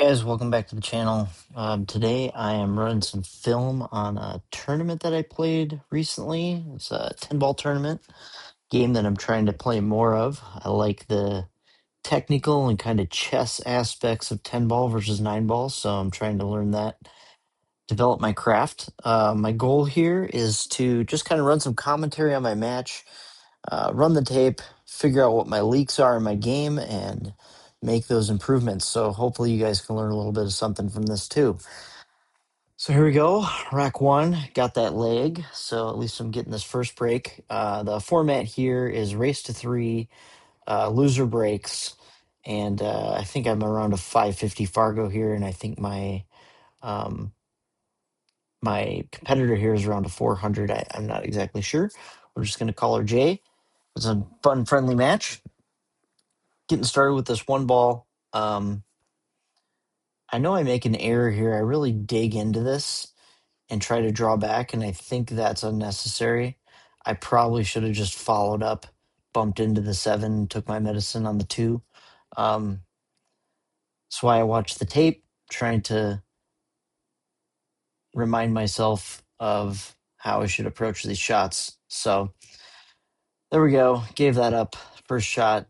Guys, welcome back to the channel. Today I am running some film on a tournament that I played recently. It's a 10-ball tournament game that I'm trying to play more of. I like the technical and kind of chess aspects of 10-ball versus 9-ball, so I'm trying to learn that, develop my craft. My goal here is to just kind of run some commentary on my match, run the tape, figure out what my leaks are in my game, and make those improvements. So hopefully you guys can learn a little bit of something from this too. So here we go. Rack one, got that leg. So at least I'm getting this first break. The format here is race to three, loser breaks, and I think I'm around a 550 Fargo here, and I think um, my competitor here is around a 400. I'm not exactly sure. We're just going to call her Jay. It's a fun, friendly match. Getting started with this one ball. I know I make an error here. I really dig into this and try to draw back, and I think that's unnecessary. I probably should have just followed up, bumped into the 7, took my medicine on the 2. That's why I watched the tape, trying to remind myself of how I should approach these shots. So there we go. Gave that up. First shot,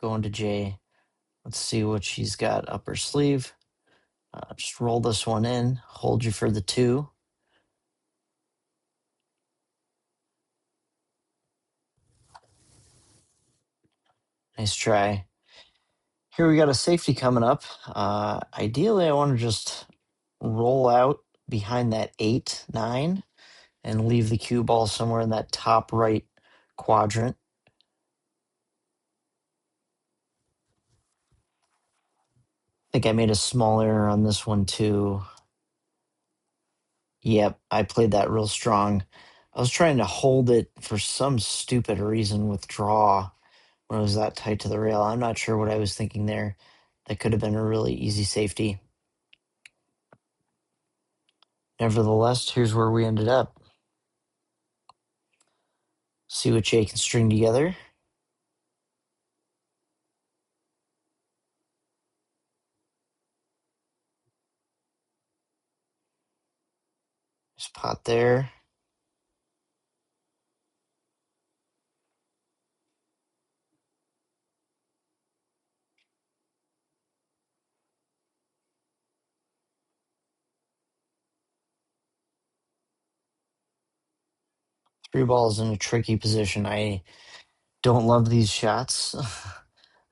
going to Jay. Let's see what she's got up her sleeve. Just roll this one in, hold you for the 2. Nice try. Here we got a safety coming up. Ideally, I want to just roll out behind that 8, 9, and leave the cue ball somewhere in that top right quadrant. I think I made a small error on this one too. Yep, I played that real strong. I was trying to hold it for some stupid reason with draw when it was that tight to the rail. I'm not sure what I was thinking there. That could have been a really easy safety. Nevertheless, here's where we ended up. See what Jay can string together. Just pot there. 3 balls in a tricky position. I don't love these shots.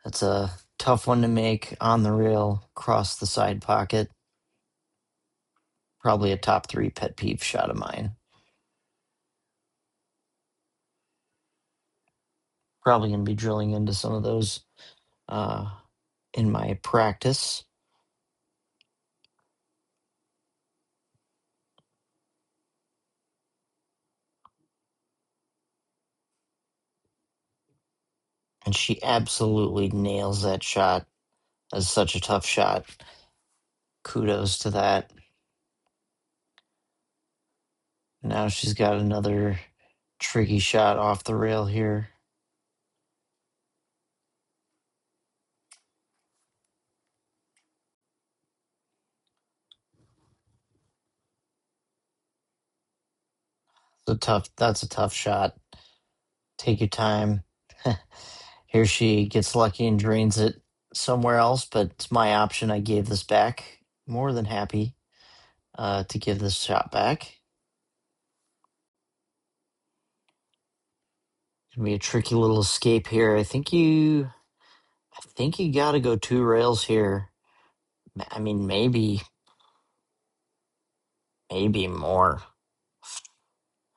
That's a tough one to make on the rail, cross the side pocket. Probably a top 3 pet peeve shot of mine. Probably going to be drilling into some of those in my practice. And she absolutely nails that shot. That's such a tough shot. Kudos to that. Now she's got another tricky shot off the rail here. That's a tough shot. Take your time. Here she gets lucky and drains it somewhere else, but it's my option. I gave this back. More than happy to give this shot back. Gonna be a tricky little escape here. I think you got to go 2 rails here. I mean, maybe more.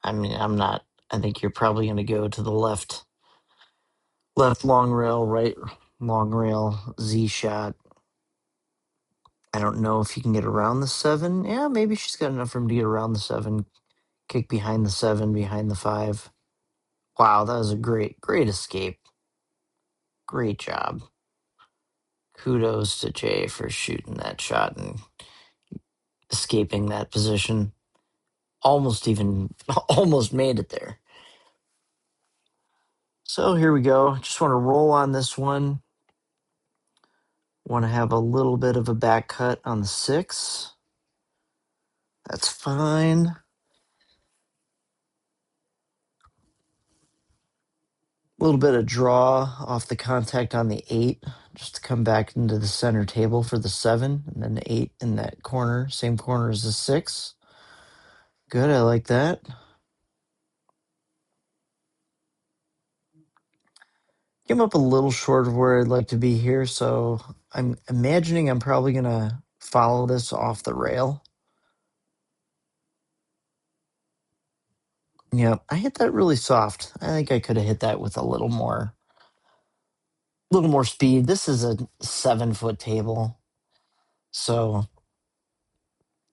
I mean, I'm not. I think you're probably going to go to the left long rail, right long rail, Z shot. I don't know if you can get around the 7. Yeah, maybe she's got enough room to get around the 7. Kick behind the 7, behind the 5. Wow, that was a great escape. Great job. Kudos to Jay for shooting that shot and escaping that position. Almost almost made it there. So here we go. Just want to roll on this one. Want to have a little bit of a back cut on the 6. That's fine. A little bit of draw off the contact on the 8, just to come back into the center table for the 7, and then the 8 in that corner, same corner as the 6. Good, I like that. Came up a little short of where I'd like to be here, so I'm imagining I'm probably going to follow this off the rail. Yep, I hit that really soft. I think I could have hit that with a little more speed. This is a 7-foot table, so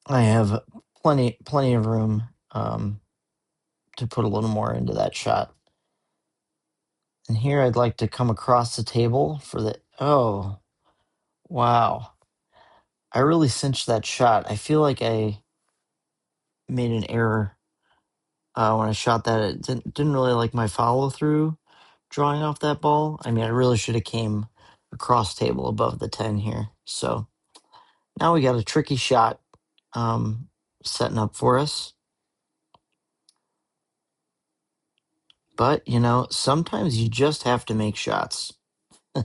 I have plenty of room to put a little more into that shot. And here I'd like to come across the table for the, oh, wow. I really cinched that shot. I feel like I made an error when I shot that. It didn't really like my follow through drawing off that ball. I mean, I really should have came across table above the 10 here. So now we got a tricky shot setting up for us. But, sometimes you just have to make shots. You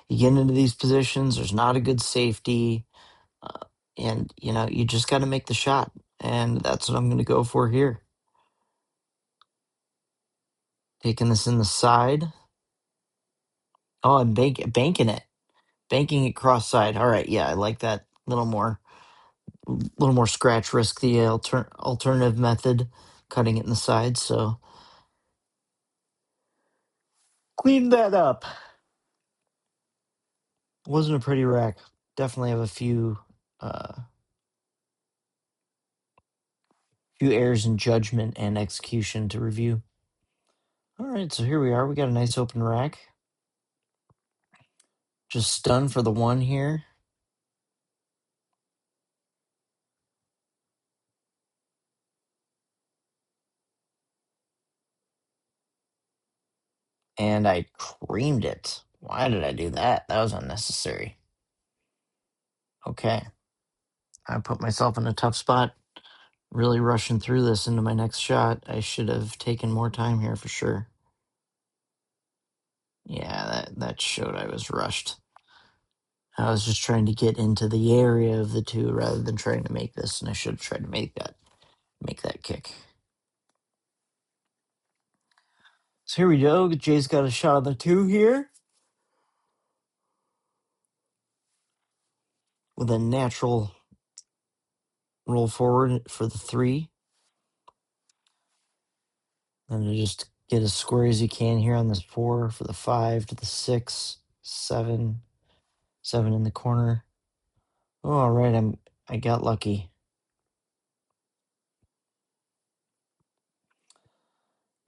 get into these positions, there's not a good safety. And, you just got to make the shot. And that's what I'm going to go for here. Taking this in the side. Oh, I'm banking it. Banking it cross side. All right. Yeah, I like that. Little more scratch risk, the alternative method, cutting it in the side. So clean that up. Wasn't a pretty rack. Definitely have a few errors in judgment and execution to review. All right, so here we are. We got a nice open rack. Just stunned for the 1 here. And I creamed it. Why did I do that? That was unnecessary. Okay. I put myself in a tough spot. Really rushing through this into my next shot. I should have taken more time here for sure. Yeah, that showed I was rushed. I was just trying to get into the area of the 2 rather than trying to make this, and I should have tried to make that kick. So here we go. Jay's got a shot on the 2 here. With a natural roll forward for the 3. And to just get as square as you can here on this 4 for the 5 to the 6, 7, 7 in the corner. Oh, all right, I got lucky.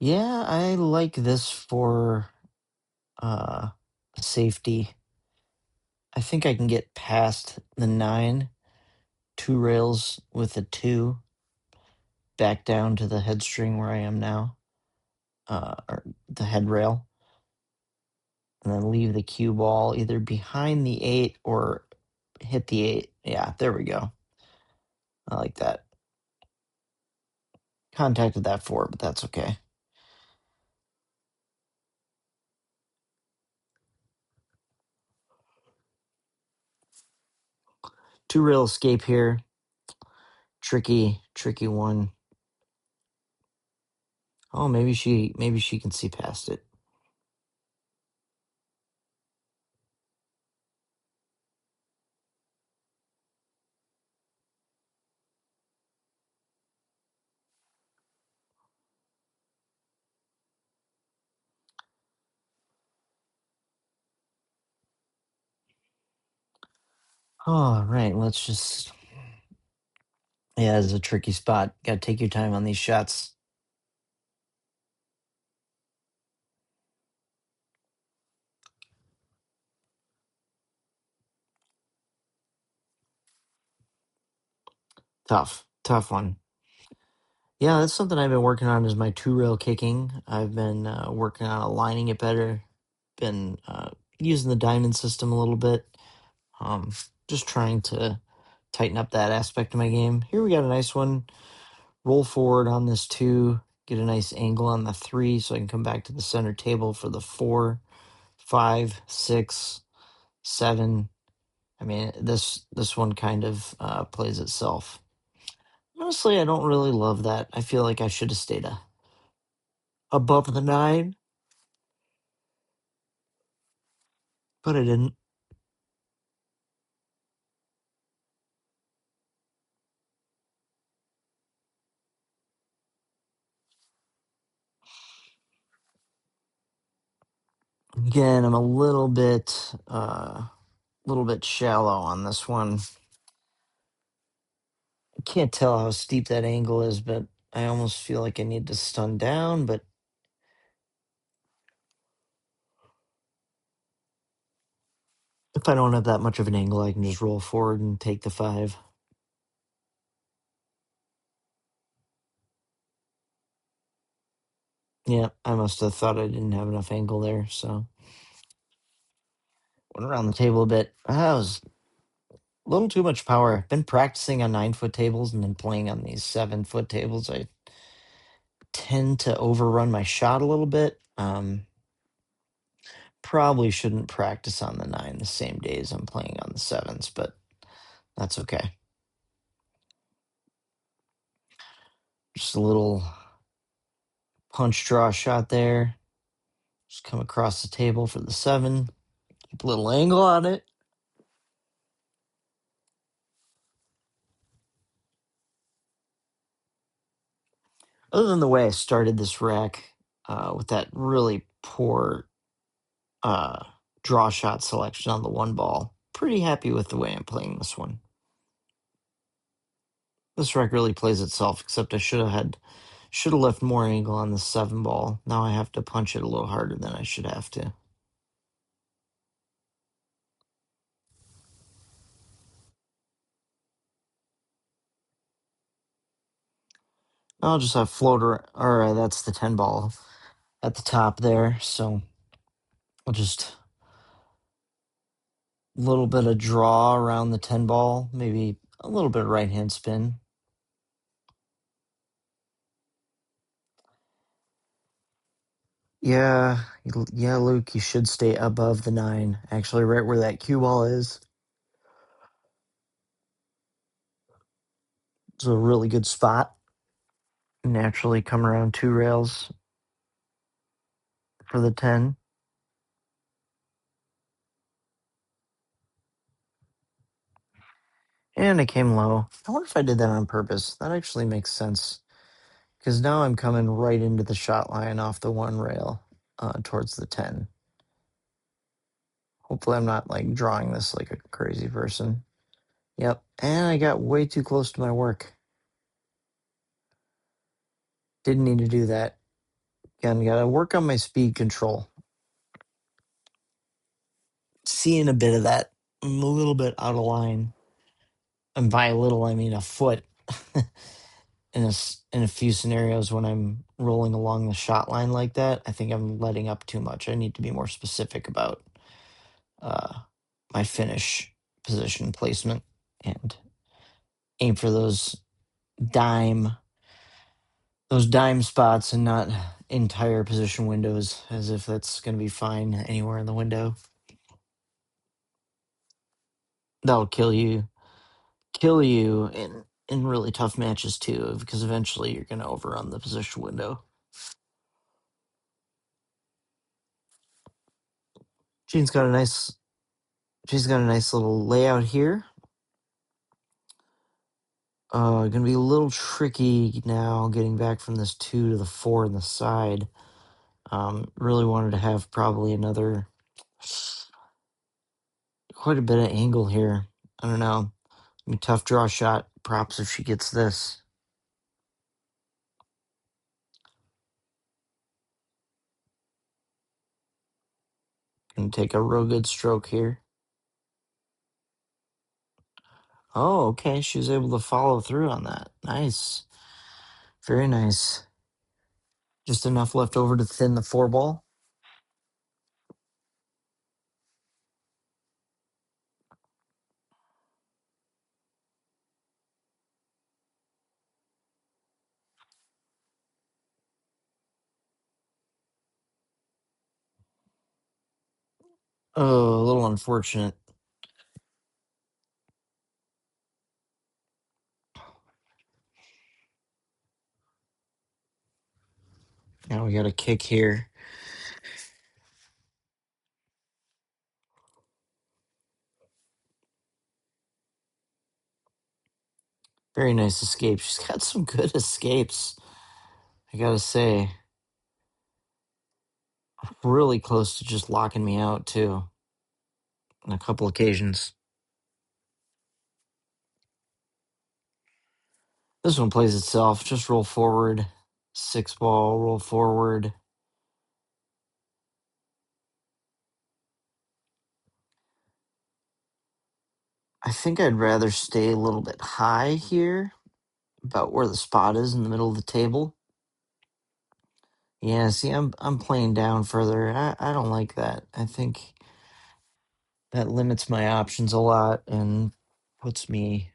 Yeah, I like this for safety. I think I can get past the 9, 2 rails with a 2, back down to the head string where I am now, or the head rail, and then leave the cue ball either behind the 8 or hit the 8. Yeah, there we go. I like that. Contacted that 4, but that's okay. Two rail escape here. Tricky one. Oh, maybe she can see past it. All right, let's just. Yeah, it's a tricky spot. Got to take your time on these shots. Tough one. Yeah, that's something I've been working on is my 2 rail kicking. I've been working on aligning it better. Been using the diamond system a little bit. Just trying to tighten up that aspect of my game. Here we got a nice one. Roll forward on this 2, get a nice angle on the 3 so I can come back to the center table for the 4, 5, 6, 7. I mean, this one kind of plays itself. Honestly, I don't really love that. I feel like I should have stayed above the 9, but I didn't. Again, I'm a little bit shallow on this one. I can't tell how steep that angle is, but I almost feel like I need to stun down, but if I don't have that much of an angle, I can just roll forward and take the 5. Yeah, I must have thought I didn't have enough angle there, so went around the table a bit. That was a little too much power. I've been practicing on 9-foot tables and then playing on these 7-foot tables. I tend to overrun my shot a little bit. Probably shouldn't practice on the 9 the same days I'm playing on the 7s, but that's okay. Just a little punch draw shot there. Just come across the table for the 7. Keep a little angle on it. Other than the way I started this rack with that really poor uh, draw shot selection on the 1 ball, pretty happy with the way I'm playing this one. This rack really plays itself, except I should have left more angle on the 7 ball. Now I have to punch it a little harder than I should have to. I'll just have floater, or that's the 10 ball at the top there. So I'll just a little bit of draw around the 10 ball, maybe a little bit of right hand spin. Yeah, yeah, Luke, you should stay above the 9. Actually, right where that cue ball is. It's a really good spot. Naturally come around 2 rails for the 10. And I came low. I wonder if I did that on purpose. That actually makes sense. Because now I'm coming right into the shot line off the 1 rail towards the 10. Hopefully I'm not like drawing this like a crazy person. Yep. And I got way too close to my work. Didn't need to do that. Again, gotta work on my speed control. Seeing a bit of that. I'm a little bit out of line. And by a little, I mean a foot. In a few scenarios when I'm rolling along the shot line like that, I think I'm letting up too much. I need to be more specific about uh, my finish position placement and aim for dime those dime spots and not entire position windows, as if that's going to be fine anywhere in the window. That'll kill you in really tough matches too, because eventually you're going to overrun the position window. Gene's got a nice She's got a nice little layout here. Gonna be a little tricky now getting back from this 2 to the 4 in the side. Really wanted to have probably another quite a bit of angle here. I don't know. I mean, tough draw shot. Props if she gets this. Gonna take a real good stroke here. Oh, okay. She was able to follow through on that. Nice. Very nice. Just enough left over to thin the 4 ball. Oh, a little unfortunate. Now we got a kick here. Very nice escape. She's got some good escapes, I gotta say. Really close to just locking me out, too, on a couple occasions. This one plays itself. Just roll forward. 6 ball, roll forward. I think I'd rather stay a little bit high here, about where the spot is in the middle of the table. Yeah, see, I'm playing down further. I don't like that. I think that limits my options a lot and puts me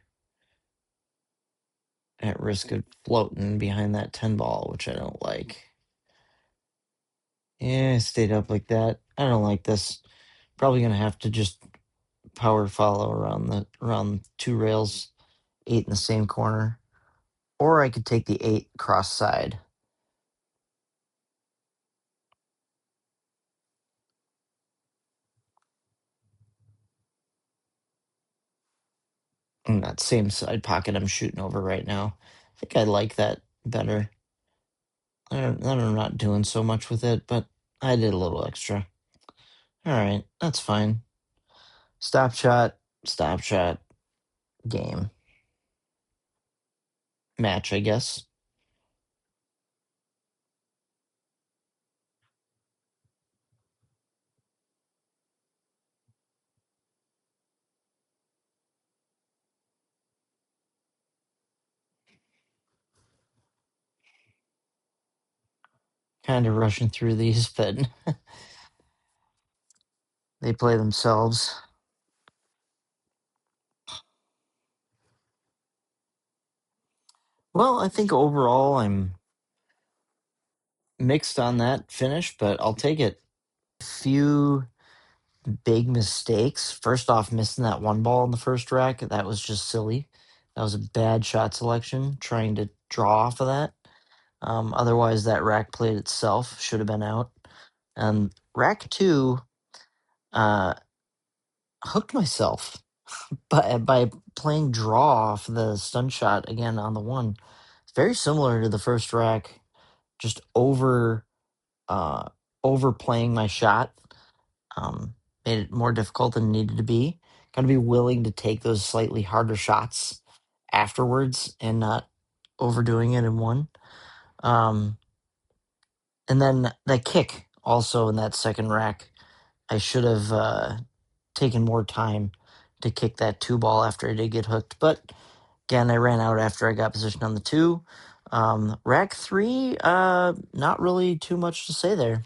at risk of floating behind that 10 ball, which I don't like. Yeah, I stayed up like that. I don't like this. Probably gonna have to just power follow around 2 rails, 8 in the same corner. Or I could take the 8 cross side. In that same side pocket I'm shooting over right now. I think I like that better. I'm not doing so much with it, but I did a little extra. All right, that's fine. Stop shot, game. Match, I guess. Kind of rushing through these, but they play themselves. Well, I think overall I'm mixed on that finish, but I'll take it. Few big mistakes. First off, missing that 1 ball in the first rack. That was just silly. That was a bad shot selection, trying to draw off of that. Otherwise, that rack played itself. Should have been out. And rack two, uh, hooked myself by playing draw off the stun shot again on the one. It's very similar to the first rack, just uh, overplaying my shot. Um, Made it more difficult than it needed to be. Got to be willing to take those slightly harder shots afterwards and not overdoing it in one. Um, and then that kick also in that second rack, I should have taken more time to kick that 2 ball after I did get hooked. But again, I ran out after I got positioned on the 2. Rack 3, not really too much to say there.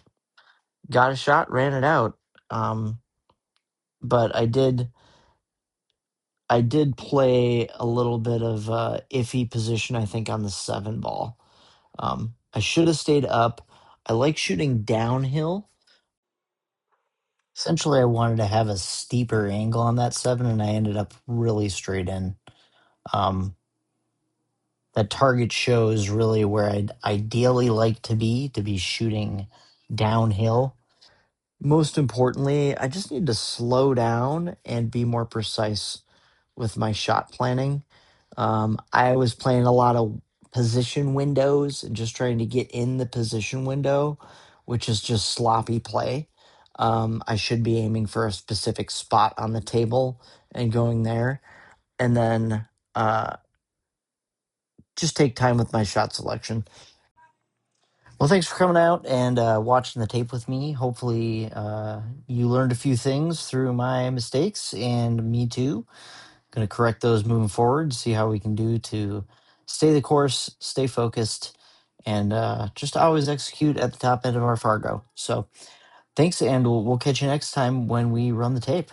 Got a shot, ran it out. But I did play a little bit of iffy position, I think, on the 7 ball. I should have stayed up. I like shooting downhill. Essentially, I wanted to have a steeper angle on that 7, and I ended up really straight in. Um, that target shows really where I'd ideally like to be shooting downhill. Most importantly, I just need to slow down and be more precise with my shot planning. I was playing a lot of position windows and just trying to get in the position window, which is just sloppy play. I should be aiming for a specific spot on the table and going there, and then uh, just take time with my shot selection. Well, thanks for coming out and watching the tape with me. Hopefully, you learned a few things through my mistakes, and me too. Going to correct those moving forward, see how we can do to stay the course, stay focused, and just always execute at the top end of our Fargo. So thanks, and we'll catch you next time when we run the tape.